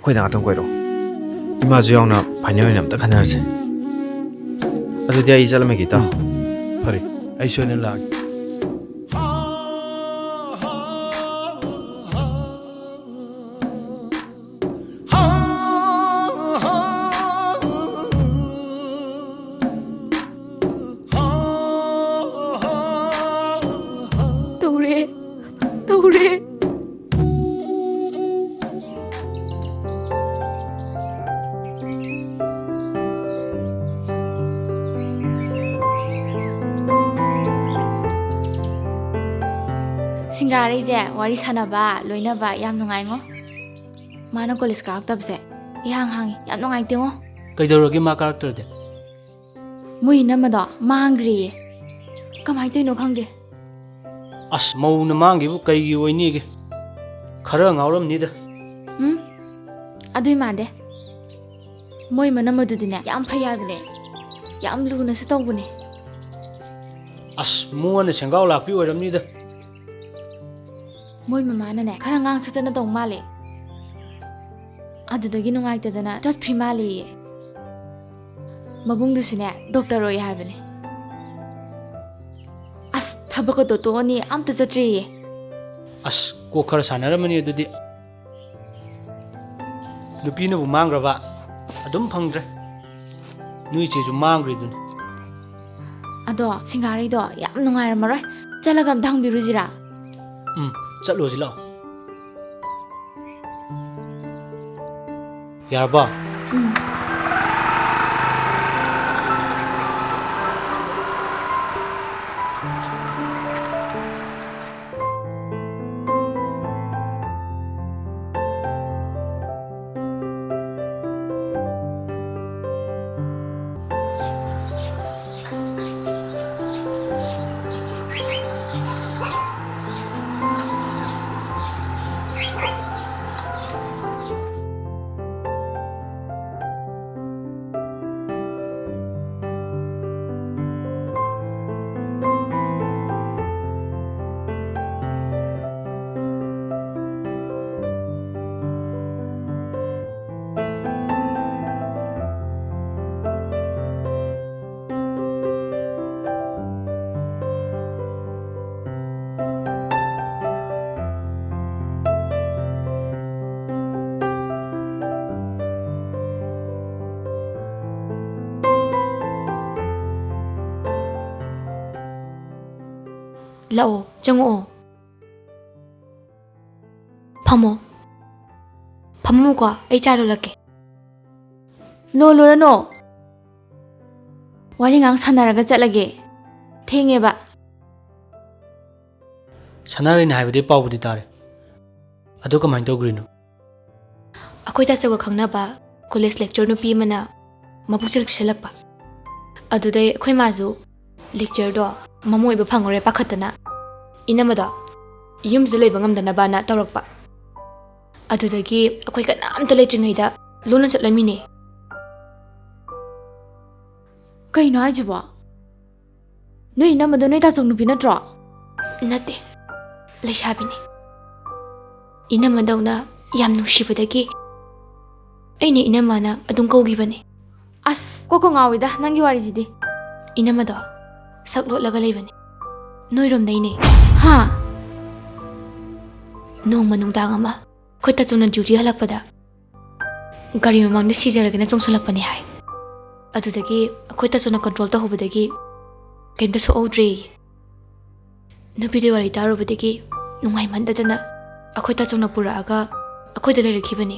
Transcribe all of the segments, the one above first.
ꯑꯩꯈꯣꯏꯗ ꯉꯥꯛꯇꯪ ꯀꯣꯏꯔꯣ ꯏꯃꯥꯁꯨ ꯌꯥꯎꯅ ꯐꯥꯏꯅꯦꯜ ꯑꯣꯏꯅ ꯑꯝꯇ ꯈꯟꯅꯔꯁꯦ ꯑꯗꯨꯗꯤ ꯑꯩ ꯆꯠꯂꯝꯃꯒꯦ ꯏꯇꯥꯎ ꯐꯔꯦ ꯑꯩ ꯁꯣꯏꯅ ꯂꯥꯛꯑꯒꯦ ꯁꯤꯡꯒꯥꯔꯩꯁꯦ ꯋꯥꯔꯤ ꯁꯥꯟꯅꯕ ꯂꯣꯏꯅꯕ ꯌꯥꯝ ꯅꯨꯡꯉꯥꯏꯉꯣ ꯃꯥꯅ ꯀꯣꯂꯦꯖ ꯀꯥꯔꯛꯇꯕꯁꯦ ꯏꯍꯥꯡ ꯍꯥꯡꯉꯤ ꯌꯥꯝ ꯅꯨꯡꯉꯥꯏꯇꯦꯉꯣ ꯀꯩꯗꯧꯔꯒꯦ ꯃꯥ ꯀꯥꯔꯛꯇ꯭ꯔꯗꯤ ꯃꯣꯏ ꯏꯅꯝꯃꯗꯣ ꯃꯥꯡꯈ꯭ꯔꯦꯌꯦ ꯀꯃꯥꯏꯅ ꯇꯧꯔꯤꯅꯣ ꯈꯪꯗꯦ ꯑꯁ ꯃꯧꯅ ꯃꯥꯡꯈꯤꯕꯨ ꯀꯩꯒꯤ ꯑꯣꯏꯅꯤꯒꯦ ꯈꯔ ꯉꯥꯎꯔꯝꯅꯤꯗ ꯑꯗꯨꯏ ꯃꯥꯟꯗꯦ ꯃꯣꯏ ꯃꯅꯝꯃꯗꯨꯗꯤꯅꯦ ꯌꯥꯝ ꯐꯩ ꯍꯥꯏꯕꯅꯦ ꯌꯥꯝ ꯂꯨꯅꯁꯨ ꯇꯧꯕꯅꯦ ꯑꯁ ꯃꯉꯣꯟꯗ ꯁꯦꯡꯒꯥꯎ ꯂꯥꯛꯄꯤ ꯑꯣꯏꯔꯝꯅꯤꯗ ꯃꯣꯏ ꯃꯃꯥꯅꯅꯦ ꯈꯔ ꯉꯥꯡ ꯁꯛꯇꯅ ꯇꯧ ꯃꯥꯜꯂꯦ ꯑꯗꯨꯗꯒꯤ ꯅꯨꯡꯉꯥꯏꯇꯗꯅ ꯆꯠꯈ꯭ꯔꯤ ꯃꯥꯜꯂꯦꯌꯦ ꯃꯕꯨꯡꯗꯨꯁꯨꯅꯦ ꯗꯣꯛꯇꯔ ꯑꯣꯏ ꯍꯥꯏꯕꯅꯦ ꯑꯁ ꯊꯕꯛꯀꯗꯣ ꯇꯣꯛꯑꯅꯤ ꯑꯝꯇ ꯆꯠꯇ꯭ꯔꯤꯌꯦ ꯑꯁ ꯀꯣꯛ ꯈꯔ ꯁꯥꯟꯅꯔꯝꯃꯅꯤ ꯑꯗꯨꯗꯤ ꯅꯨꯄꯤꯅꯕꯨ ꯃꯥꯡꯈ꯭ꯔꯕ ꯑꯗꯨꯝ ꯐꯪꯗ꯭ꯔꯦ ꯅꯣꯏ ꯏꯆꯦꯁꯨ ꯃꯥꯡꯈ꯭ꯔꯤꯗꯨꯅꯤ ꯑꯗꯣ ꯁꯤꯡꯒꯥꯔꯩꯗꯣ ꯌꯥꯝ ꯅꯨꯡꯉꯥꯏꯔꯝꯃꯔꯣꯏ ꯆꯠꯂꯒ ꯑꯝꯇ ꯍꯪꯕꯤꯔꯨꯁꯤꯔꯥ ꯆꯠꯂꯨꯁꯤ ꯂꯥꯛꯑꯣ ꯌꯥꯔꯕꯣ ꯂꯥꯛꯑꯣ ꯆꯪꯉꯛꯑꯣ ꯐꯝꯃꯣ ꯐꯝꯃꯨꯀꯣ ꯑꯩ ꯆꯥ ꯂꯣꯜꯂꯛꯀꯦ ꯂꯣꯜꯂꯨꯔꯅꯣ ꯋꯥꯔꯤ ꯉꯥꯡ ꯁꯥꯟꯅꯔꯒ ꯆꯠꯂꯒꯦ ꯊꯦꯡꯉꯦꯕ ꯁꯥꯟꯅꯔꯩꯅ ꯍꯥꯏꯕꯗꯤ ꯄꯥꯎꯕꯨꯗꯤ ꯇꯥꯔꯦ ꯑꯗꯨ ꯀꯃꯥꯏꯅ ꯇꯧꯈ꯭ꯔꯤꯅꯣ ꯑꯩꯈꯣꯏ ꯇꯥꯆꯧꯒ ꯈꯪꯅꯕ ꯀꯣꯂꯦꯖ ꯂꯦꯛꯆꯔ ꯅꯨꯄꯤ ꯑꯃꯅ ꯃꯕꯨꯛꯆꯦꯜ ꯄꯤꯁꯜꯂꯛꯄ ꯑꯗꯨꯗꯩ ꯑꯩꯈꯣꯏ ꯃꯥꯁꯨ ꯂꯦꯛꯆꯔꯗꯣ ꯃꯃꯣ ꯑꯣꯏꯕ ꯐꯪꯉꯨꯔꯦ ꯄꯥꯈꯠꯇꯅ ꯏꯅꯝꯃꯗꯣ ꯌꯨꯝꯁꯤꯗ ꯂꯩꯕ ꯉꯝꯗꯅꯕꯅ ꯇꯧꯔꯛꯄ ꯑꯗꯨꯗꯒꯤ ꯑꯩꯈꯣꯏ ꯀꯅꯥꯝꯇ ꯂꯩꯇ꯭ꯔꯤꯉꯩꯗ ꯂꯣꯟꯅ ꯆꯠꯂꯝꯃꯤꯅꯦ ꯀꯩꯅꯣ ꯍꯥꯏꯁꯤꯕꯣ ꯅꯣꯏ ꯏꯅꯝꯃꯗꯣ ꯅꯣꯏ ꯇꯥꯆꯧ ꯅꯨꯄꯤ ꯅꯠꯇ꯭ꯔꯣ ꯅꯠꯇꯦ ꯂꯩꯁꯥꯕꯤꯅꯤ ꯏꯅꯝꯃꯗꯧꯅ ꯌꯥꯝ ꯅꯨꯡꯁꯤꯕꯗꯒꯤ ꯑꯩꯅ ꯏꯅꯝꯃꯅ ꯑꯗꯨꯝ ꯀꯧꯈꯤꯕꯅꯦ ꯑꯁ ꯀꯣꯛꯀ ꯉꯥꯎꯋꯤꯗ ꯅꯪꯒꯤ ꯋꯥꯔꯤꯁꯤꯗꯤ ꯏꯅꯝꯃꯗꯣ ꯁꯛ ꯂꯣꯠꯂꯒ ꯂꯩꯕꯅꯦ ꯅꯣꯏꯔꯣꯝꯗꯩꯅꯦ ꯍꯥ ꯅꯣꯡꯃ ꯅꯨꯡꯗꯥꯡ ꯑꯃ ꯑꯩꯈꯣꯏ ꯇꯥꯆꯧꯅ ꯗ꯭ꯌꯨꯇꯤ ꯍꯜꯂꯛꯄꯗ ꯒꯥꯔꯤ ꯃꯃꯥꯡꯗ ꯁꯤꯖꯔꯒꯅ ꯆꯣꯡꯁꯜꯂꯛꯄꯅꯦ ꯍꯥꯏ ꯑꯗꯨꯗꯒꯤ ꯑꯩꯈꯣꯏ ꯇꯥꯆꯧꯅ ꯀꯟꯇ꯭ꯔꯣꯜ ꯇꯧꯍꯧꯕꯗꯒꯤ ꯀꯩꯝꯇ ꯁꯣꯛꯍꯧꯗ꯭ꯔꯦ ꯅꯨꯄꯤꯗꯨꯒꯤ ꯋꯥꯔꯤ ꯇꯥꯔꯨꯕꯗꯒꯤ ꯅꯨꯡꯉꯥꯏꯃꯟꯗꯗꯅ ꯑꯩꯈꯣꯏ ꯇꯥꯆꯧꯅ ꯄꯨꯔꯛꯑꯒ ꯑꯩꯈꯣꯏꯗ ꯂꯩꯔꯛꯈꯤꯕꯅꯦ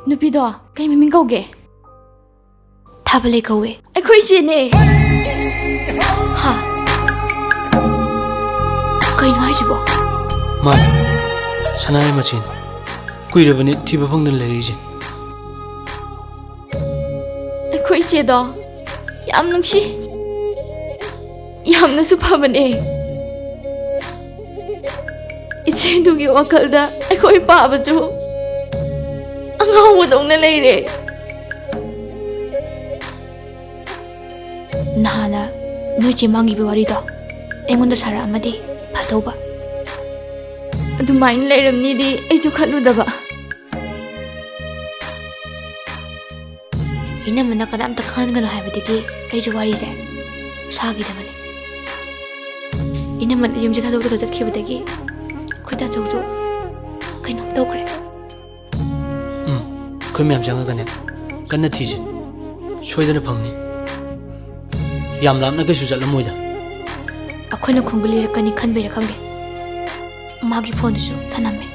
ꯅꯨꯄꯤꯗꯣ ꯀꯩ ꯃꯃꯤꯡ ꯀꯧꯒꯦ ꯊꯥꯕꯜꯂꯩ ꯀꯧꯋꯦ ꯑꯩꯈꯣꯏ ꯏꯆꯦꯅꯦ ꯍꯥ ꯀꯩꯅꯣ ꯍꯥꯏꯁꯤꯕꯣ ꯃꯥꯅꯦ ꯁꯅꯥꯔꯩ ꯃꯆꯦꯅꯤ ꯀꯨꯏꯔꯕꯅꯤ ꯊꯤꯕ ꯐꯪꯗꯅ ꯂꯩꯔꯤꯁꯦ ꯑꯩꯈꯣꯏ ꯏꯆꯦꯗꯣ ꯌꯥꯝ ꯅꯨꯡꯁꯤ ꯌꯥꯝꯅꯁꯨ ꯐꯕꯅꯦ ꯏꯆꯦꯗꯨꯒꯤ ꯋꯥꯈꯜꯗ ꯑꯩꯈꯣꯏ ꯄꯥꯕꯁꯨ ꯑꯉꯥꯎꯕꯗꯧꯅ ꯂꯩꯔꯦ ꯅꯍꯥꯟꯅ ꯅꯣꯏ ꯆꯦ ꯃꯥꯡꯈꯤꯕ ꯋꯥꯔꯤꯗꯣ ꯑꯩꯉꯣꯟꯗ ꯁꯥꯔꯛꯑꯝꯃꯗꯤ ꯐꯗꯧꯕ ꯑꯗꯨꯃꯥꯏꯅ ꯂꯩꯔꯝꯅꯤꯗꯤ ꯑꯩꯁꯨ ꯈꯜꯂꯨꯗꯕ ꯏꯅꯝꯃꯅ ꯀꯅꯥꯝꯇ ꯈꯟꯒꯅꯣ ꯍꯥꯏꯕꯗꯒꯤ ꯑꯩꯁꯨ ꯋꯥꯔꯤꯁꯦ ꯁꯥꯈꯤꯗꯕꯅꯤ ꯏꯅꯝꯃꯅ ꯌꯨꯝꯁꯦ ꯊꯥꯗꯣꯛꯇꯨꯅ ꯆꯠꯈꯤꯕꯗꯒꯤ ꯑꯩꯈꯣꯏ ꯇꯥꯆꯧꯁꯨ ꯀꯩꯅꯣꯝ ꯇꯧꯈ꯭ꯔꯦ ꯑꯩꯈꯣꯏ ꯃꯌꯥꯝ ꯆꯪꯉꯒꯅꯦ ꯀꯟꯅ ꯊꯤꯁꯦ ꯁꯣꯏꯗꯅ ꯐꯪꯅꯤ ꯌꯥꯝ ꯂꯥꯞꯅ ꯀꯩꯁꯨ ꯆꯠꯂꯝꯃꯣꯏꯗ ꯑꯩꯈꯣꯏꯅ ꯈꯣꯡꯕ ꯂꯤꯔꯛꯀꯅꯤ ꯈꯟꯕꯩꯔꯥ ꯈꯪꯗꯦ ꯃꯥꯒꯤ ꯐꯣꯟꯗꯨꯁꯨ ꯊꯅꯝꯃꯦ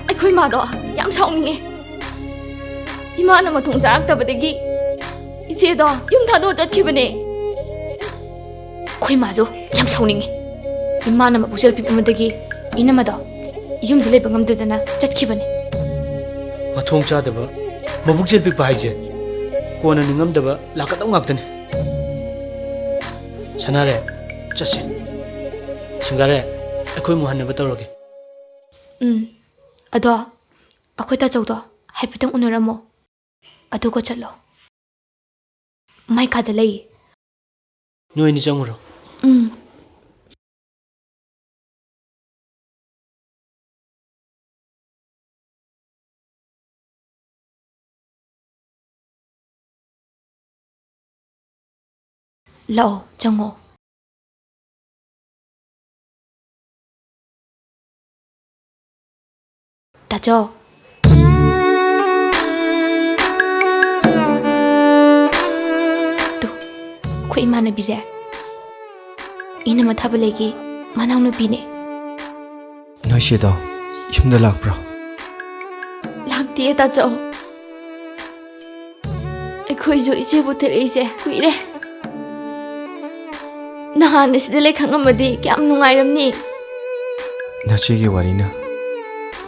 ꯑꯩꯈꯣꯏ ꯃꯥꯗꯣ ꯌꯥꯝ ꯁꯥꯎꯅꯤꯡꯉꯦ ꯏꯃꯥꯅ ꯃꯊꯣꯡ ꯆꯥꯔꯛꯇꯕꯗꯒꯤ ꯏꯆꯦꯗꯣ ꯌꯨꯝ ꯊꯥꯗꯣꯛꯑ ꯆꯠꯈꯤꯕꯅꯦ ꯑꯩꯈꯣꯏ ꯃꯥꯁꯨ ꯌꯥꯝ ꯁꯥꯎꯅꯤꯡꯉꯦ ꯏꯃꯥꯅ ꯃꯄꯨꯛꯆꯦꯜ ꯄꯤꯛꯃꯟꯕꯗꯒꯤ ꯏꯅꯝꯃꯗꯣ ꯌꯨꯝꯗ ꯂꯩꯕ ꯉꯝꯗꯗꯅ ꯆꯠꯈꯤꯕꯅꯦ ꯃꯊꯣꯡ ꯆꯥꯗꯕ ꯃꯕꯨꯛꯆꯦꯜ ꯄꯤꯛꯄ ꯍꯥꯏꯁꯦ ꯀꯣꯟꯅ ꯅꯤꯡꯉꯝꯗꯕ ꯂꯥꯛꯀꯗꯧ ꯉꯥꯛꯇꯅꯤ ꯁꯅꯥꯔꯦ ꯆꯠꯁꯤ ꯁꯤꯡꯒꯥꯔꯦ ꯑꯩꯈꯣꯏ ꯃꯨꯍꯟꯅꯕ ꯇꯧꯔꯒꯦ ꯑꯗꯣ ꯑꯩꯈꯣꯏ ꯇꯥꯆꯧꯗꯣ ꯍꯥꯏꯐꯦꯠꯇꯪ ꯎꯅꯔꯝꯃꯣ ꯑꯗꯨꯒ ꯆꯠꯂꯣ ꯃꯥꯏꯀꯥꯗ ꯂꯩ ꯅꯣꯏꯅꯤ ꯆꯪꯉꯨꯔꯣ ꯂꯥꯛꯑꯣ ꯆꯪꯉꯣ ꯇꯥꯆꯧ ꯑꯩꯈꯣꯏ ꯏꯃꯥꯟꯅꯕꯤꯁꯦ ꯏꯅꯝꯃ ꯊꯥꯕꯜꯂꯩꯒꯤ ꯃꯅꯥꯎꯅꯨꯄꯤꯅꯦ ꯅꯣꯏ ꯁꯤꯗꯣ ꯌꯨꯝꯗ ꯂꯥꯛꯄ꯭ꯔꯣ ꯂꯥꯛꯇꯤꯌꯦ ꯇꯥꯆꯧ ꯑꯩꯈꯣꯏꯁꯨ ꯏꯆꯦꯕꯨ ꯊꯤꯔꯛꯏꯁꯦ ꯀꯨꯏꯔꯦ ꯅꯍꯥꯟ ꯁꯤꯗ ꯂꯩ ꯈꯪꯉꯝꯃꯗꯤ ꯀꯌꯥꯝ ꯅꯨꯡꯉꯥꯏꯔꯝꯅꯤ ꯅꯆꯦꯒꯤ ꯋꯥꯔꯤꯅ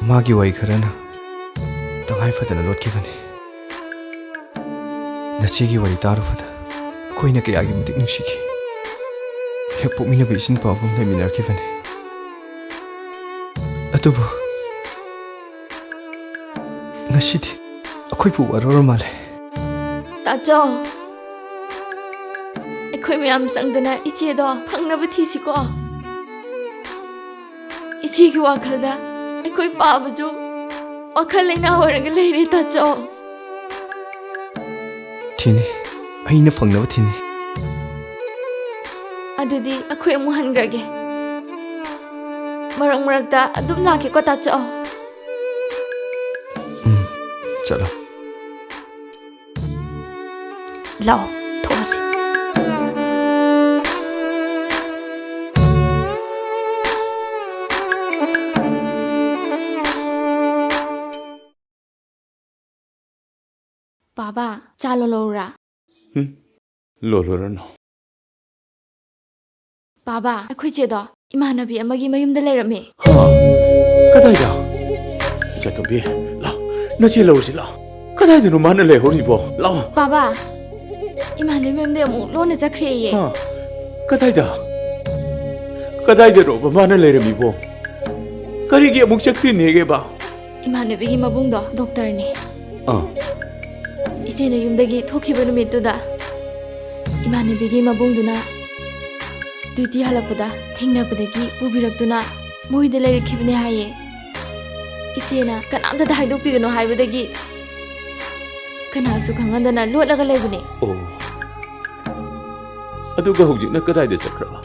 ꯃꯥꯒꯤ ꯋꯥꯔꯤ ꯈꯔꯅ ꯇꯉꯥꯏ ꯐꯗꯅ ꯂꯣꯠꯈꯤꯕꯅꯤ ꯅꯆꯦꯒꯤ ꯋꯥꯔꯤ ꯇꯥꯔꯨꯕꯗ ꯑꯩꯈꯣꯏꯅ ꯀꯌꯥꯒꯤ ꯃꯇꯤꯛ ꯅꯨꯡꯁꯤꯈꯤ ꯍꯦꯛ ꯄꯣꯛꯃꯤꯟꯅꯕ ꯏꯆꯤꯟ ꯄꯥꯎꯒꯨꯝ ꯂꯩꯃꯤꯟꯅꯔꯛꯈꯤꯕꯅꯤ ꯑꯗꯨꯕꯨ ꯉꯁꯤꯗꯤ ꯑꯩꯈꯣꯏꯕꯨ ꯋꯥꯔꯧꯔ ꯃꯥꯜꯂꯦ ꯇꯥꯆꯧ ꯑꯩꯈꯣꯏ ꯃꯌꯥꯝ ꯆꯪꯗꯅ ꯏꯆꯦꯗꯣ ꯐꯪꯅꯕ ꯊꯤꯁꯤꯀꯣ ꯏꯆꯦꯒꯤ ꯋꯥꯈꯜꯗ ꯑꯩꯈꯣꯏ ꯄꯥꯕꯁꯨ ꯋꯥꯈꯜ ꯂꯩꯅꯥ ꯑꯣꯏꯔꯒ ꯂꯩꯔꯦ ꯇꯥꯆꯧ ꯊꯤꯅꯤ ꯑꯩꯅ ꯐꯪꯅꯕ ꯊꯤꯅꯤ ꯑꯗꯨꯗꯤ ꯑꯩꯈꯣꯏ ꯑꯃꯨꯛ ꯍꯟꯈ꯭ꯔꯒꯦ ꯃꯔꯛ ꯃꯔꯛꯇ ꯑꯗꯨꯝ ꯂꯥꯛꯀꯦꯀꯣ ꯇꯥꯆꯧ ꯆꯠꯂꯣ ꯂꯥꯛꯑꯣ ꯊꯣꯛꯑꯁꯤ ꯕꯥꯕꯥ ꯆꯥ ꯂꯣꯜꯂꯧꯔꯥ ꯂꯣꯜꯂꯨꯔꯅꯨ ꯕꯥꯕꯥ ꯑꯩꯈꯣꯏ ꯆꯦꯗꯣ ꯏꯃꯥꯟꯅꯕꯤ ꯑꯃꯒꯤ ꯃꯌꯨꯝꯗ ꯂꯩꯔꯝꯃꯦ ꯀꯗꯥꯏꯗ ꯏꯆꯥꯇꯣꯝꯕꯤ ꯂꯥꯎ ꯅꯆꯦ ꯂꯧꯔꯨꯁꯤ ꯂꯥꯎ ꯀꯗꯥꯏꯗꯅꯣ ꯃꯥꯅ ꯂꯩꯍꯧꯔꯤꯕꯣ ꯂꯥꯎ ꯕꯥꯕꯥ ꯏꯃꯥꯟꯅꯕꯤ ꯃꯌꯨꯝꯗ ꯑꯃꯨꯛ ꯂꯣꯟꯅ ꯆꯠꯈ꯭ꯔꯦꯌꯦ ꯀꯗꯥꯏꯗꯅꯣꯕ ꯃꯥꯅ ꯂꯩꯔꯝꯃꯤꯕꯣ ꯀꯔꯤꯒꯤ ꯑꯃꯨꯛ ꯆꯠꯈ꯭ꯔꯤꯅꯦꯒꯦꯕ ꯏꯃꯥꯟꯅꯕꯤꯒꯤ ꯃꯕꯨꯡꯗꯣ ꯗꯣꯛꯇꯔꯅꯤ ꯏꯆꯦꯅ ꯌꯨꯝꯗꯒꯤ ꯊꯣꯛꯈꯤꯕ ꯅꯨꯃꯤꯠꯇꯨꯗ ꯏꯃꯥꯟꯅꯕꯤꯒꯤ ꯃꯕꯨꯡꯗꯨꯅ ꯗ꯭ꯌꯨꯇꯤ ꯍꯜꯂꯛꯄꯗ ꯊꯦꯡꯅꯕꯗꯒꯤ ꯄꯨꯕꯤꯔꯛꯇꯨꯅ ꯃꯣꯏꯗ ꯂꯩꯔꯛꯈꯤꯕꯅꯦ ꯍꯥꯏꯌꯦ ꯏꯆꯦꯅ ꯀꯅꯥꯝꯇꯗ ꯍꯥꯏꯗꯣꯛꯄꯤꯒꯅꯣ ꯍꯥꯏꯕꯗꯒꯤ ꯀꯅꯥꯁꯨ ꯈꯪꯍꯟꯗꯅ ꯂꯣꯠꯂꯒ ꯂꯩꯕꯅꯦ ꯑꯣ ꯑꯗꯨꯒ ꯍꯧꯖꯤꯛꯅ ꯀꯗꯥꯏꯗ ꯆꯠꯈ꯭ꯔꯕ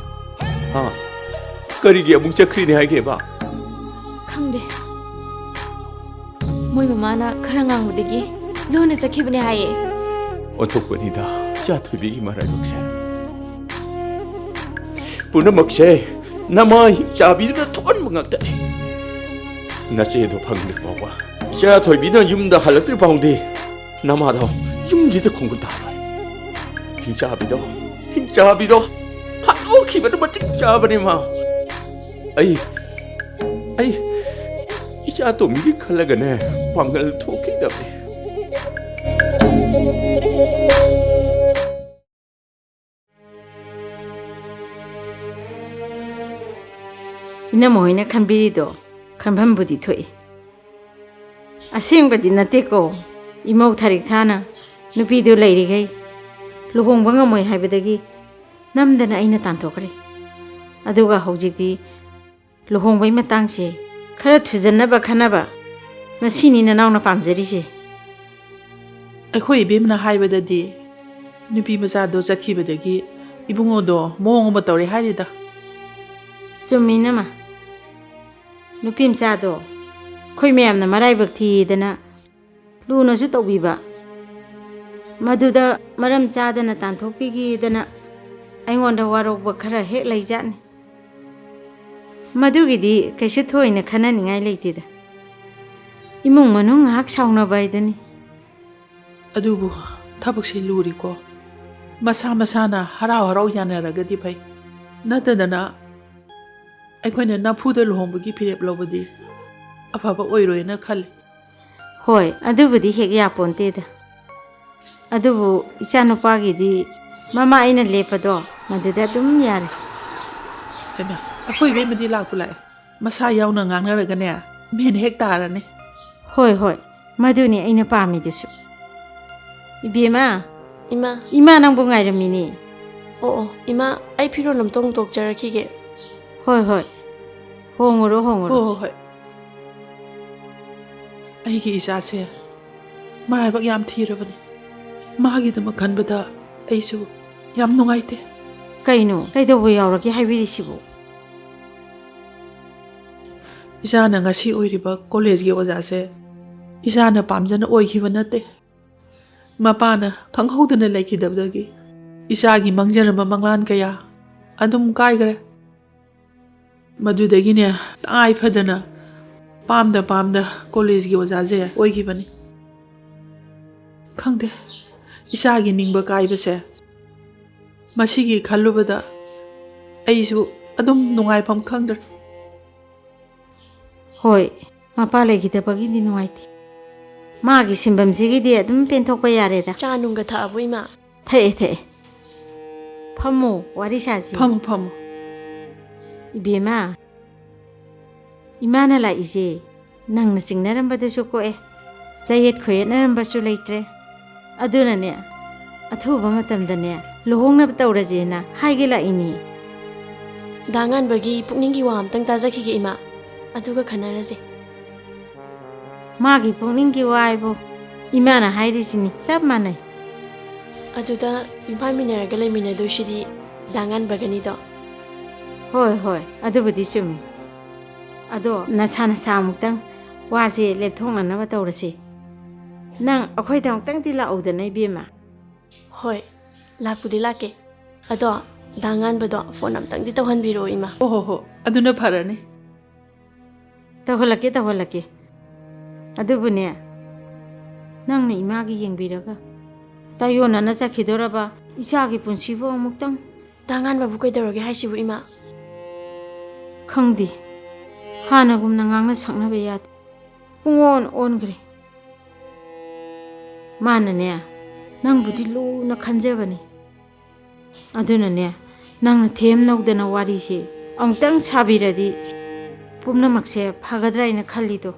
ꯀꯔꯤꯒꯤ ꯑꯃꯨꯛ ꯆꯠꯈ꯭ꯔꯤꯅꯦ ꯍꯥꯏꯒꯦꯕ ꯈꯪꯗꯦ ꯃꯣꯏ ꯃꯃꯥꯅ ꯈꯔ ꯉꯥꯡꯕꯗꯒꯤ ꯂꯣꯟꯅ ꯆꯠꯈꯤꯕꯅꯦ ꯍꯥꯏꯌꯦ ꯑꯣꯟꯊꯣꯛꯄꯅꯤꯗ ꯏꯆꯥꯊꯣꯏꯕꯤꯒꯤ ꯃꯔꯥꯏꯕꯛꯁꯦ ꯄꯨꯝꯅꯃꯛꯁꯦ ꯅꯃꯥ ꯆꯥꯕꯤꯗꯨꯅ ꯊꯣꯛꯍꯟꯕ ꯉꯥꯛꯇꯅꯤ ꯅꯆꯦꯗꯣ ꯐꯪꯗ꯭ꯔꯤ ꯐꯥꯎꯕ ꯏꯆꯥꯊꯣꯏꯕꯤꯅ ꯌꯨꯝꯗ ꯍꯜꯂꯛꯇ꯭ꯔꯤ ꯐꯥꯎꯗꯤ ꯅꯃꯥꯗꯣ ꯌꯨꯝꯁꯤꯗ ꯈꯣꯡꯒꯨꯟ ꯇꯥꯔꯣꯏ ꯍꯤꯡꯆꯥꯕꯤꯗꯣ ꯍꯥꯠꯇꯣꯛꯈꯤꯕꯅ ꯃꯇꯤꯛ ꯆꯥꯕꯅꯤ ꯃꯥ ꯑꯩ 이자또미기 칼라가네 방을 토끼다네. 이나 모이나 칸비리도 칸반부디 토이. 아생바디 나테고 이모 타릭 타나 누비도 레이리게이 루홍방가 모이 하이바다기 남다나 아이나 탄토그리. 아두가 호직디 루홍바이 마땅시 खरा थुजन्नबा खनाबा मसीनी ननाउन पामजरिसे ꯑꯩꯈꯣꯏ ꯏꯕꯦꯝꯅ ꯍꯥꯏꯕꯗꯗꯤ ꯅꯨꯄꯤ ꯃꯆꯥꯗꯣ ꯆꯠꯈꯤꯕꯗꯒꯤ ꯏꯕꯨꯡꯉꯣꯗꯣ ꯃꯑꯣꯡ ꯑꯃ ꯇꯧꯔꯦ ꯍꯥꯏꯔꯤꯗ ꯆꯨꯝꯃꯤꯅꯃ ꯅꯨꯄꯤ ꯃꯆꯥꯗꯣ ꯑꯩꯈꯣꯏ ꯃꯌꯥꯝꯅ ꯃꯔꯥꯏꯕꯛ ꯊꯤꯗꯅ ꯂꯨꯅꯁꯨ ꯇꯧꯕꯤꯕ ꯃꯗꯨꯗ ꯃꯔꯝ ꯆꯥꯗꯅ ꯇꯥꯟꯊꯣꯛꯄꯤꯈꯤꯗꯅ ꯑꯩꯉꯣꯟꯗ ꯋꯥꯔꯧꯕ ꯈꯔ ꯍꯦꯛ ꯂꯩꯖꯥꯠꯅꯤ ꯃꯗꯨꯒꯤꯗꯤ ꯀꯩꯁꯨ ꯊꯣꯏꯅ ꯈꯟꯅꯅꯤꯡꯉꯥꯏ ꯂꯩꯇꯦꯗ ꯏꯃꯨꯡ ꯃꯅꯨꯡ ꯉꯥꯏꯍꯥꯛ ꯁꯥꯎꯅꯕ ꯍꯥꯏꯗꯨꯅꯤ ꯑꯗꯨꯕꯨ ꯊꯕꯛꯁꯦ ꯂꯨꯔꯤꯀꯣ ꯃꯁꯥ ꯃꯁꯥꯅ ꯍꯔꯥꯎ ꯍꯔꯥꯎ ꯌꯥꯅꯔꯒꯗꯤ ꯐꯩ ꯅꯠꯇꯗꯅ ꯑꯩꯈꯣꯏꯅ ꯅꯝꯐꯨꯗ ꯂꯨꯍꯣꯡꯕꯒꯤ ꯐꯤꯔꯦꯞ ꯂꯧꯕꯗꯤ ꯑꯐꯕ ꯑꯣꯏꯔꯣꯏꯅ ꯈꯜꯂꯤ ꯍꯣꯏ ꯑꯗꯨꯕꯨꯗꯤ ꯍꯦꯛ ꯌꯥꯄꯣꯟꯇꯦꯗ ꯑꯗꯨꯕꯨ ꯏꯆꯥꯅꯨꯄꯥꯒꯤꯗꯤ ꯃꯃꯥ ꯑꯩꯅ ꯂꯦꯞꯄꯗꯣ ꯃꯗꯨꯗ ꯑꯗꯨꯝ ꯌꯥꯔꯦ ꯍꯩꯃꯥ ꯑꯩꯈꯣꯏ ꯏꯕꯦꯝꯃꯗꯤ ꯂꯥꯛꯄꯨ ꯂꯥꯛꯑꯦ ꯃꯁꯥ ꯌꯥꯎꯅ ꯉꯥꯡꯅꯔꯒꯅꯦ ꯃꯦꯟ ꯍꯦꯛ ꯇꯥꯔꯅꯤ ꯍꯣꯏ ꯍꯣꯏ ꯃꯗꯨꯅꯤ ꯑꯩꯅ ꯄꯥꯝꯃꯤꯗꯨꯁꯨ ꯏꯕꯦꯝꯃ ꯏꯃꯥ ꯏꯃꯥ ꯅꯪꯕꯨ ꯉꯥꯏꯔꯝꯃꯤꯅꯤ ꯑꯣ ꯏꯃꯥ ꯑꯩ ꯐꯤꯔꯣꯜ ꯑꯝꯇ ꯍꯣꯡꯗꯣꯛꯆꯔꯛꯈꯤꯒꯦ ꯍꯣꯏ ꯍꯣꯏ ꯍꯣꯡꯉꯨꯔꯣ ꯍꯣꯡꯉꯨꯔꯣ ꯍꯣꯏ ꯍꯣꯏ ꯍꯣꯏ ꯑꯩꯒꯤ ꯏꯆꯥꯁꯦ ꯃꯔꯥꯏꯕꯛ ꯌꯥꯝ ꯊꯤꯔꯕꯅꯤ ꯃꯥꯒꯤꯗꯃꯛ ꯈꯟꯕꯗ ꯑꯩꯁꯨ ꯌꯥꯝ ꯅꯨꯡꯉꯥꯏꯇꯦ ꯀꯩꯅꯣ ꯀꯩꯗꯧꯕ ꯌꯥꯎꯔꯒꯦ ꯍꯥꯏꯕꯤꯔꯤꯁꯤꯕꯨ ꯏꯆꯥꯅ ꯉꯁꯤ ꯑꯣꯏꯔꯤꯕ ꯀꯣꯂꯦꯖꯒꯤ ꯑꯣꯖꯥꯁꯦ ꯏꯆꯥꯅ ꯄꯥꯝꯖꯅ ꯑꯣꯏꯈꯤꯕ ꯅꯠꯇꯦ ꯃꯄꯥꯅ ꯈꯪꯍꯧꯗꯅ ꯂꯩꯈꯤꯗꯕꯗꯒꯤ ꯏꯆꯥꯒꯤ ꯃꯪꯖꯔꯝꯕ ꯃꯪꯂꯥꯟ ꯀꯌꯥ ꯑꯗꯨꯝ ꯀꯥꯏꯈ꯭ꯔꯦ ꯃꯗꯨꯗꯒꯤꯅꯦ ꯇꯉꯥꯏ ꯐꯗꯅ ꯄꯥꯝꯗ ꯀꯣꯂꯦꯖꯒꯤ ꯑꯣꯖꯥꯁꯦ ꯑꯣꯏꯈꯤꯕꯅꯤ ꯈꯪꯗꯦ ꯏꯆꯥꯒꯤ ꯅꯤꯡꯕ ꯀꯥꯏꯕꯁꯦ ꯃꯁꯤꯒꯤ ꯈꯜꯂꯨꯕꯗ ꯑꯩꯁꯨ ꯑꯗꯨꯝ ꯅꯨꯡꯉꯥꯏꯐꯝ ꯈꯪꯗ꯭ꯔꯦ ꯍꯣꯏ ꯃꯄꯥ ꯂꯩꯈꯤꯗꯕꯒꯤꯗꯤ ꯅꯨꯡꯉꯥꯏꯇꯦ ꯃꯥꯒꯤ ꯁꯤꯟꯐꯝꯁꯤꯒꯤꯗꯤ ꯑꯗꯨꯝ ꯄꯦꯟꯊꯣꯛꯄ ꯌꯥꯔꯦꯗ ꯆꯥ ꯅꯨꯡꯒ ꯊꯛꯑꯕꯣ ꯏꯃꯥ ꯊꯛꯑꯦ ꯐꯝꯃꯨ ꯋꯥꯔꯤ ꯁꯥꯁꯤ ꯐꯝꯃꯨ 이비엠아, 이마나 라이지. ꯅꯪꯅ ꯆꯤꯡꯅꯔꯝꯕꯗꯨꯁꯨ ꯀꯣꯛꯑꯦ ꯆꯌꯦꯠ ꯈꯣꯏꯌꯦꯠꯅꯔꯝꯕꯁꯨ ꯂꯩꯇ꯭ꯔꯦ ꯑꯗꯨꯅꯅꯦ ꯑꯊꯨꯕ ꯃꯇꯝꯗꯅꯦ ꯂꯨꯍꯣꯡꯅꯕ ꯇꯧꯔꯁꯦꯅ ꯍꯥꯏꯒꯦ ꯂꯥꯛꯏꯅꯤ ꯗꯥꯉꯥꯟꯕꯒꯤ ꯄꯨꯛꯅꯤꯡꯒꯤ ꯋꯥ ꯑꯝꯇꯪ ꯇꯥꯖꯈꯤꯒꯦ ꯏꯃꯥ ꯑꯗꯨꯒ ꯈꯟꯅꯔꯁꯦ ꯃꯥꯒꯤ ꯄꯨꯛꯅꯤꯡꯒꯤ ꯋꯥ ꯍꯥꯏꯕꯨ ꯏꯃꯥꯅ ꯍꯥꯏꯔꯤꯁꯤꯅꯤ ꯆꯞ ꯃꯥꯟꯅꯩ ꯑꯗꯨꯗ ꯌꯨꯝꯐꯥꯟꯃꯤꯟꯅꯔꯒ ꯂꯩꯃꯤꯟꯅꯗꯣꯏꯁꯤꯗꯤ ꯗꯥꯉꯥꯟꯕꯒꯅꯤꯗꯣ ꯍꯣꯏ ꯑꯗꯨꯕꯨꯗꯤ ꯆꯨꯝꯃꯤ ꯑꯗꯣ ꯅꯁꯥ ꯑꯃꯨꯛꯇꯪ ꯋꯥꯁꯦ ꯂꯦꯞꯊꯣꯛꯅꯅꯕ ꯇꯧꯔꯁꯤ ꯅꯪ ꯑꯩꯈꯣꯏꯗ ꯑꯃꯨꯛꯇꯪꯗꯤ ꯂꯥꯛꯎꯗꯅ ꯏꯕꯦꯝꯃ ꯍꯣꯏ ꯂꯥꯛꯄꯨꯗꯤ ꯂꯥꯛꯀꯦ ꯑꯗꯣ ꯗꯥꯉꯥꯟꯕꯗꯣ ꯐꯣꯟ ꯑꯝꯇꯪꯗꯤ ꯇꯧꯍꯟꯕꯤꯔꯛꯑꯣ ꯏꯃꯥ ꯍꯣ ꯑꯗꯨꯅ ꯐꯔꯅꯤ ꯇꯧꯍꯜꯂꯛꯀꯦ ꯑꯗꯨꯕꯨꯅꯦ ꯅꯪꯅ ꯏꯃꯥꯒꯤ ꯌꯦꯡꯕꯤꯔꯒ ꯇꯥꯌꯣꯟꯅꯅ ꯆꯠꯈꯤꯗꯣꯔꯕ ꯏꯆꯥꯒꯤ ꯄꯨꯟꯁꯤꯕꯨ ꯑꯃꯨꯛꯇꯪ ꯗꯥꯉꯥꯟꯕꯕꯨ ꯀꯩꯗꯧꯔꯒꯦ ꯍꯥꯏꯁꯤꯕꯨ ꯏꯃꯥ ꯈꯪꯗꯦ ꯍꯥꯟꯅꯒꯨꯝꯅ ꯉꯥꯡꯅ ꯁꯛꯅꯕ ꯌꯥꯗꯦ ꯄꯨꯡꯑꯣꯟ ꯑꯣꯟꯈ꯭ꯔꯦ ꯃꯥꯅꯅꯦ ꯅꯪꯕꯨꯗꯤ ꯂꯨꯅ ꯈꯟꯖꯕꯅꯤ ꯑꯗꯨꯅꯅꯦ ꯅꯪꯅ ꯊꯦꯝ ꯅꯧꯗꯅ ꯋꯥꯔꯤꯁꯦ ꯑꯃꯨꯛꯇꯪ ꯁꯥꯕꯤꯔꯗꯤ ꯄꯨꯝꯅꯃꯛꯁꯦ ꯐꯒꯗ꯭ꯔꯥ ꯍꯥꯏꯅ ꯈꯜꯂꯤꯗꯣ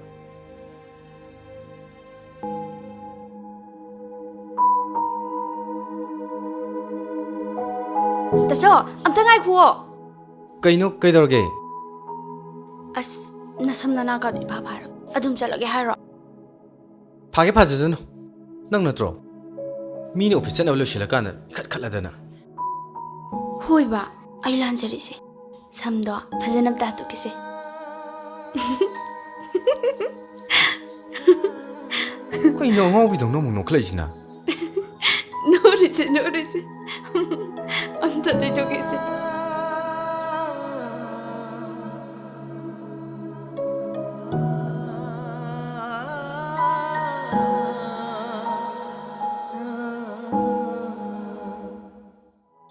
ꯇꯁꯣ ꯑꯝꯇ ꯉꯥꯏꯈꯨꯋꯣ ꯀꯩꯅꯣ ꯀꯩꯗꯧꯔꯒꯦ ꯑꯁ ꯅꯁꯝ ꯅꯅꯥꯒꯗꯣ ꯏꯐꯥ ꯐꯥꯔꯒ ꯑꯗꯨꯝ ꯆꯠꯂꯒꯦ ꯍꯥꯏꯔꯣ ꯐꯥꯒꯦ ꯐꯥꯖꯗꯅꯨ ꯅꯪ ꯅꯠꯇ꯭ꯔꯣ ꯃꯤꯅ ꯑꯣꯐꯤꯁ ꯆꯠꯅꯕ ꯂꯣꯏꯁꯤꯜꯂꯀꯥꯟꯗ ꯏꯈꯠꯈꯠꯂꯗꯅ ꯍꯣꯏꯕ ꯑꯩ ꯂꯥꯟꯖꯔꯤꯁꯦ ꯁꯝꯗꯣ ꯐꯖꯅ ꯑꯝꯇ ꯍꯥꯠꯇꯣꯛꯈꯤꯁꯦ ꯀꯩꯅꯣ ꯑꯉꯥꯎꯕꯤꯗꯧꯅ ꯑꯃꯨꯛ ꯅꯣꯛꯈꯠꯂꯛꯏꯁꯤꯅ 노르지 안다 대적이지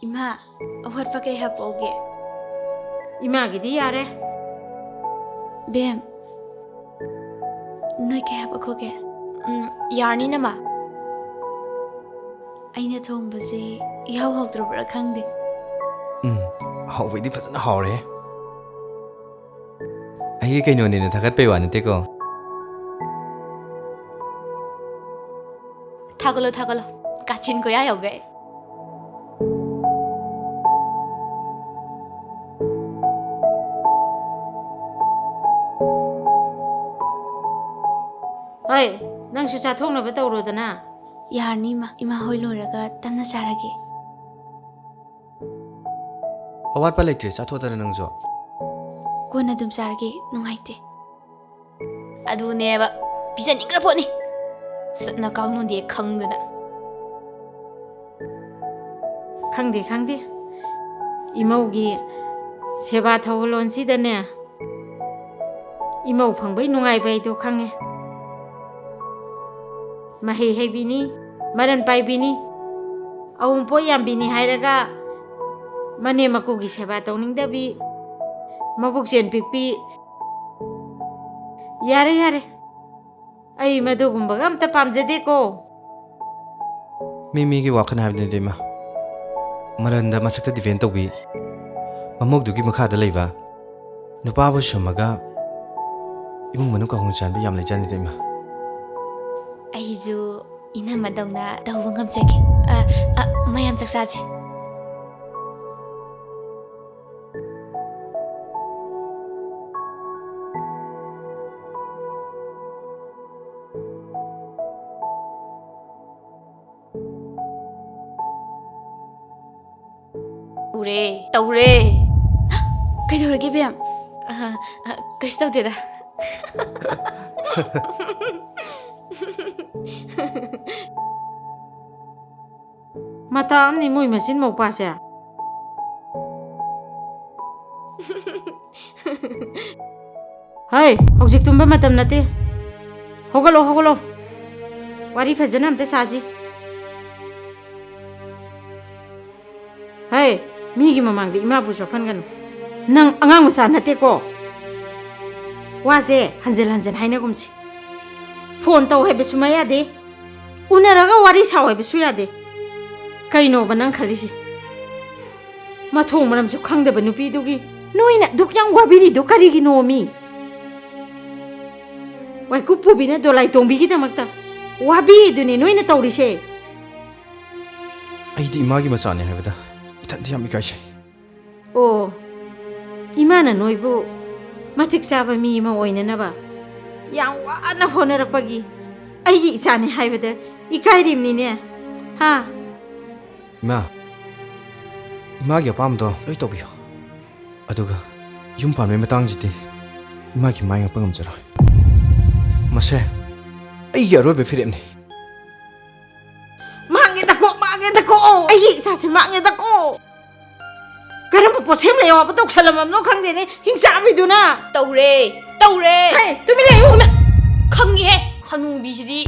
이마 어헛바게 해보게 이마기디 야래 뱀 너게 해보게 야르니나마 ꯑꯩꯅ ꯊꯣꯡꯕꯁꯦ ꯏꯍꯥꯎ ꯍꯥꯎꯇ꯭ꯔꯕ꯭ꯔꯥ ꯈꯪꯗꯦ ꯍꯥꯎꯕꯩꯗꯤ ꯐꯖꯅ ꯍꯥꯎꯔꯦ ꯑꯩꯒꯤ ꯀꯩꯅꯣꯅꯦꯅ ꯊꯥꯒꯠꯄꯩ ꯋꯥ ꯅꯠꯇꯦꯀꯣ 타글로 까친 거야 여기 ꯍꯣꯏ ꯅꯪꯁꯨ ꯆꯥꯊꯣꯛꯅꯕ ꯇꯧꯔꯣꯗꯅ ꯌꯥꯔꯅꯤ ꯏꯃꯥ ꯍꯣꯏ ꯂꯣꯏꯔꯒ ꯇꯞꯅ ꯆꯥꯔꯒꯦ ꯑꯋꯥꯠꯄ ꯂꯩꯇ꯭ꯔꯦ ꯆꯥꯊꯣꯛꯇꯅ ꯅꯪꯁꯨ ꯀꯣꯟꯅ ꯑꯗꯨꯝ ꯆꯥꯔꯒꯦ ꯅꯨꯡꯉꯥꯏꯇꯦ ꯑꯗꯨꯅꯦꯕ ꯄꯤꯖꯅꯤꯡꯈ꯭ꯔ ꯄꯣꯠꯅꯤ ꯁꯠꯅ ꯀꯥꯎꯅꯨꯗꯦ ꯈꯪꯗꯅ ꯈꯪꯗꯦ ꯈꯪꯗꯦ ꯏꯃꯧꯒꯤ ꯁꯦꯕꯥ ꯊꯧꯒꯜꯂꯣꯟꯁꯤꯗꯅꯦ ꯏꯃꯧ ꯐꯪꯕꯩ ꯅꯨꯡꯉꯥꯏꯕ ꯍꯥꯏꯗꯣ ꯈꯪꯉꯦ ꯃꯍꯩ ꯍꯩꯕꯤꯅꯤ ꯃꯔꯟ ꯄꯥꯏꯕꯤꯅꯤ ꯑꯋꯨꯡꯄꯣꯠ ꯌꯥꯝꯕꯤꯅꯤ ꯍꯥꯏꯔꯒ ꯃꯅꯦꯝ ꯃꯀꯨꯒꯤ ꯁꯦꯕꯥ ꯇꯧꯅꯤꯡꯗꯕꯤ ꯃꯕꯨꯛꯆꯦꯟ ꯄꯤꯛꯄꯤ ꯌꯥꯔꯦ ꯌꯥꯔꯦ ꯑꯩ ꯃꯗꯨꯒꯨꯝꯕꯒ ꯑꯝꯇ ꯄꯥꯝꯖꯗꯦꯀꯣ ꯃꯤꯒꯤ ꯋꯥꯈꯜ ꯍꯥꯏꯕꯗꯨꯅꯤ ꯏꯃꯥ ꯃꯔꯟꯗ ꯃꯁꯛꯇ ꯗꯤꯄꯦꯟ ꯇꯧꯕꯤ ꯃꯃꯧꯗꯨꯒꯤ ꯃꯈꯥꯗ ꯂꯩꯕ ꯅꯨꯄꯥꯕꯨ ꯁꯨꯝꯃꯒ ꯏꯃꯨꯡ ꯃꯅꯨꯡ ꯀꯥꯎꯅ ꯆꯥꯟꯕ ꯌꯥꯝ ꯂꯩꯖꯥꯠꯅꯤꯗ ꯏꯃꯥ ꯑꯩꯁꯨ ꯏꯅꯝꯃꯗꯧꯅ ꯇꯧꯕ ꯉꯝꯖꯒꯦ ꯃꯌꯥꯝ ꯆꯥꯛꯆꯥꯁꯦ ꯇꯧꯔꯦ ꯀꯩꯗꯧꯔꯒꯦ ꯕꯦꯝ ꯀꯩꯁꯨ ꯇꯧꯗꯦꯗ ꯃꯇꯥ ꯑꯃꯅꯤ ꯃꯣꯏ ꯃꯆꯤꯟ ꯃꯧꯄꯥꯁꯦ ꯍꯩ ꯍꯧꯖꯤꯛ ꯇꯨꯝꯕ ꯃꯇꯝ ꯅꯠꯇꯦ ꯍꯧꯒꯠꯂꯣ ꯍꯧꯒꯠꯂꯣ ꯋꯥꯔꯤ ꯐꯖꯅ ꯑꯝꯇ ꯁꯥꯁꯤ ꯍꯩ ꯃꯤꯒꯤ ꯃꯃꯥꯡꯗ ꯏꯃꯥꯕꯨ ꯆꯣꯞꯍꯟꯒꯅꯨ ꯅꯪ ꯑꯉꯥꯡ ꯃꯆꯥ ꯅꯠꯇꯦꯀꯣ ꯋꯥꯁꯦ ꯍꯟꯖꯤꯟ ꯍꯟꯖꯤꯟ ꯍꯥꯏꯅꯒꯨꯝꯁꯤ ꯐꯣꯟ ꯇꯧ ꯍꯥꯏꯕꯁꯨ ꯌꯥꯗꯦ ꯎꯅꯔꯒ ꯋꯥꯔꯤ ꯁꯥꯎ ꯍꯥꯏꯕꯁꯨ ꯌꯥꯗꯦ ꯀꯩꯅꯣꯕ ꯅꯪ ꯈꯜꯂꯤꯁꯤ ꯃꯊꯣꯡ ꯃꯔꯝꯁꯨ ꯈꯪꯗꯕ ꯅꯨꯄꯤꯗꯨꯒꯤ ꯅꯣꯏꯅ ꯗꯨꯛ ꯌꯥꯝ ꯋꯥꯕꯤꯔꯤꯗꯨ ꯀꯔꯤꯒꯤꯅꯣ ꯃꯤ ꯋꯥꯏꯀꯨꯞ ꯄꯨꯕꯤꯅ ꯗꯣꯂꯥꯏ ꯇꯣꯡꯕꯤꯒꯤꯗꯃꯛꯇ ꯋꯥꯕꯤꯗꯨꯅꯦ ꯅꯣꯏꯅ ꯇꯧꯔꯤꯁꯦ ꯑꯩꯗꯤ ꯏꯃꯥꯒꯤ ꯃꯆꯥꯅꯦ ꯍꯥꯏꯕꯗ ꯏꯊꯟꯇ ꯌꯥꯝ ꯏꯀꯥꯏꯖꯩ ꯑꯣ ꯏꯃꯥꯅ ꯅꯣꯏꯕꯨ ꯃꯇꯤꯛ ꯆꯥꯕ ꯃꯤ ꯑꯃ ꯑꯣꯏꯅꯅꯕ ꯌꯥꯝ ꯋꯥꯅ ꯍꯣꯠꯅꯔꯛꯄꯒꯤ ꯑꯩꯒꯤ ꯏꯆꯥꯅꯦ ꯍꯥꯏꯕꯗ ꯏꯀꯥꯏꯔꯤꯕꯅꯤꯅꯦ ꯍꯥ 이마기 아빠도 여기 떠비요. 아두가 융판의 마땅지디 이마기 마이 아빠 감자라. 마세 이게 어려워 피렘니. 망해다고 아이 사실 망해다고 그럼 뭐 셈래요 아빠 독살람함 너 강대네 힘싸움이두나 떠우래 하이 뚜미래 강해 한웅 미시디